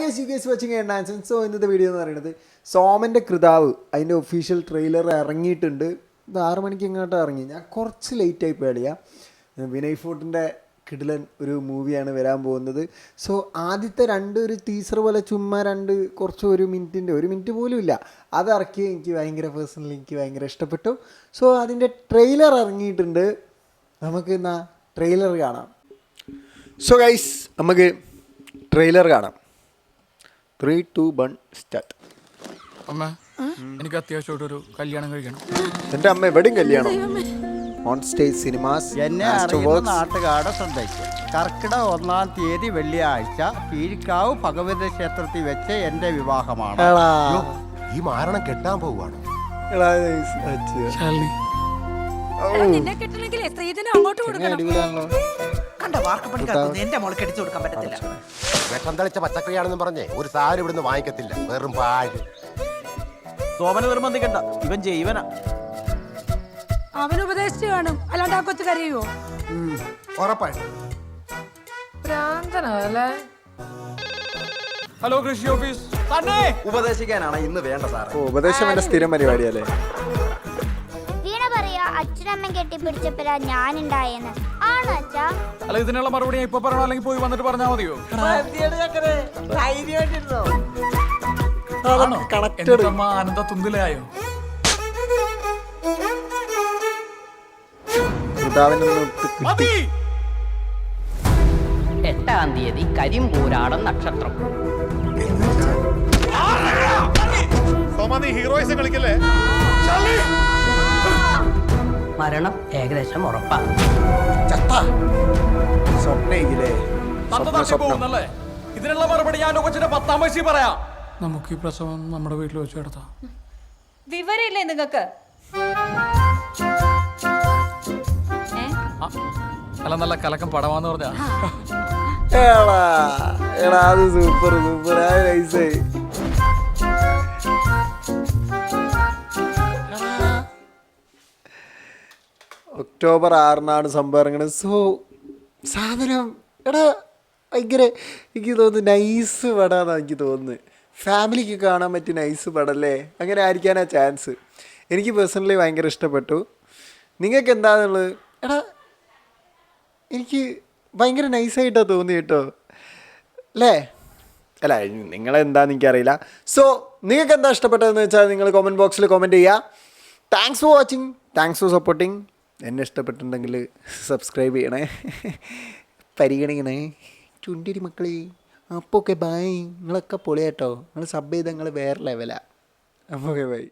Guys you guys watching and so ഇന്നത്തെ video എന്ന് പറയുന്നത് സോമൻ്റെ കൃതാവ് അതിൻ്റെ ഒഫീഷ്യൽ ട്രെയിലർ ഇറങ്ങിയിട്ടുണ്ട്. ഇത് 6 മണിക്ക് ഇങ്ങോട്ട് ഇറങ്ങി. ഞാൻ കുറച്ച് ലേറ്റായി പേടിയാ. വിനയ് ഫോർട്ടിൻ്റെ കിടിലൻ ഒരു മൂവിയാണ് വരാൻ പോകുന്നത്. സോ ആദ്യത്തെ ഒരു ടീസർ പോലെ ചുമ്മാ കുറച്ച് 1 മിനിറ്റ് പോലും ഇല്ല, അത് ഇറക്കി എനിക്ക് ഭയങ്കര ഇഷ്ടപ്പെട്ടു. സോ അതിൻ്റെ ട്രെയിലർ ഇറങ്ങിയിട്ടുണ്ട്. നമുക്ക് എന്നാ ട്രെയിലർ കാണാം. സോ ഗൈസ് നമുക്ക് ട്രെയിലർ കാണാം. 3, 2, 1 സ്റ്റാർട്ട്. അമ്മ എനിക്ക് അത്യാവശ്യമായിട്ടൊരു കല്യാണം കഴിക്കണം. എൻ്റെ അമ്മ എവിടെയും കല്യാണം. On stage cinemas. എന്നെ അറിയുന്ന നാട്ടുകാരുടെ ശ്രദ്ധയ്ക്ക് കർക്കിടക 1-ാം തീയതി വെള്ളിയാഴ്ച കീഴ്ക്കാവ് ഭഗവതി ക്ഷേത്രത്തിൽ വെച്ച് എൻ്റെ വിവാഹമാണ്. ഈ മാരണം കെട്ടാൻ പോവുകയാണ്. വിഷം തളിച്ച പച്ചക്കറിയാണെന്ന് പറഞ്ഞേ ഒരു സാരി ഇവിടുന്ന് വാങ്ങിക്കത്തില്ല, വെറും പാഴ്. സോമന നിർബന്ധിക്കണ്ട, ഇവൻ ജീവനാ. അവൻ ഉപദേശിച്ചു കാണും, അല്ലാണ്ട് ആ കൊച്ചു കരയുവോ? ഉറപ്പായിട്ടും. ഹലോ കൃഷി ഓഫീസ്. ഉപദേശിക്കാനാണ് ഇന്ന് വേണ്ട സാർ. ഉപദേശം എന്റെ സ്ഥിരം പരിപാടിയല്ലേ. വീണ പറയാ അച്ഛനമ്മ കെട്ടിപ്പിടിച്ചപ്പോഴാ ഞാൻ ഉണ്ടായെന്ന്. ആണോ അച്ഛാ? അല്ല, ഇതിനുള്ള മറുപടി ഇപ്പൊ പറയണോ അല്ലെങ്കിൽ പോയി വന്നിട്ട് പറഞ്ഞാൽ മതിയോ? ആനന്ദ തുന്തിലായോ? 8-ാം തീയതി കരിമ്പൂരാടം നക്ഷത്രം. മരണം ഏകദേശം ഉറപ്പാണ്. ഇതിനുള്ള മറുപടി ഞാൻ കൊച്ചിന്റെ 10-ാം വയസ്സിൽ പറയാം. നമുക്ക് ഈ പ്രസവം നമ്മുടെ വീട്ടിൽ വെച്ച് നടത്താം. വിവരമില്ലേ നിങ്ങൾക്ക്? അല്ല, നല്ല കലക്കം പടമാന്ന് പറഞ്ഞാ. അത് സൂപ്പർ നൈസായി. ഒക്ടോബർ 6-നാണ് സംഭവം ഇറങ്ങുന്നത്. സോ സാധനം ഭയങ്കര എനിക്ക് തോന്നുന്നു നൈസ് പടാന്നാണ് എനിക്ക് തോന്നുന്നത്. ഫാമിലിക്ക് കാണാൻ പറ്റിയ നൈസ് പടല്ലേ, അങ്ങനെ ആയിരിക്കാനാ ചാൻസ്. എനിക്ക് പേഴ്സണലി ഭയങ്കര ഇഷ്ടപ്പെട്ടു. നിങ്ങൾക്ക് എന്താണെന്നുള്ളത്? എനിക്ക് ഭയങ്കര നൈസായിട്ടാണ് തോന്നി കേട്ടോ, അല്ലേ? അല്ല, നിങ്ങളെന്താണെന്ന് എനിക്കറിയില്ല. സോ നിങ്ങൾക്ക് എന്താ ഇഷ്ടപ്പെട്ടതെന്ന് വെച്ചാൽ നിങ്ങൾ കമൻറ്റ് ബോക്സിൽ കമൻറ്റ് ചെയ്യുക. Thanks for watching, thanks for supporting. എന്നെ ഇഷ്ടപ്പെട്ടിട്ടുണ്ടെങ്കിൽ സബ്സ്ക്രൈബ് ചെയ്യണേ, പരിഗണിക്കണേ. ചുണ്ടിരി മക്കളെ. അപ്പോൾ ഓക്കെ ബൈ. നിങ്ങളൊക്കെ പൊളിയാട്ടോ. നിങ്ങൾ സബ് ചെയ്താൽ നിങ്ങൾ വേറെ ലെവലാണ്. അപ്പോൾ ഓക്കെ ബൈ.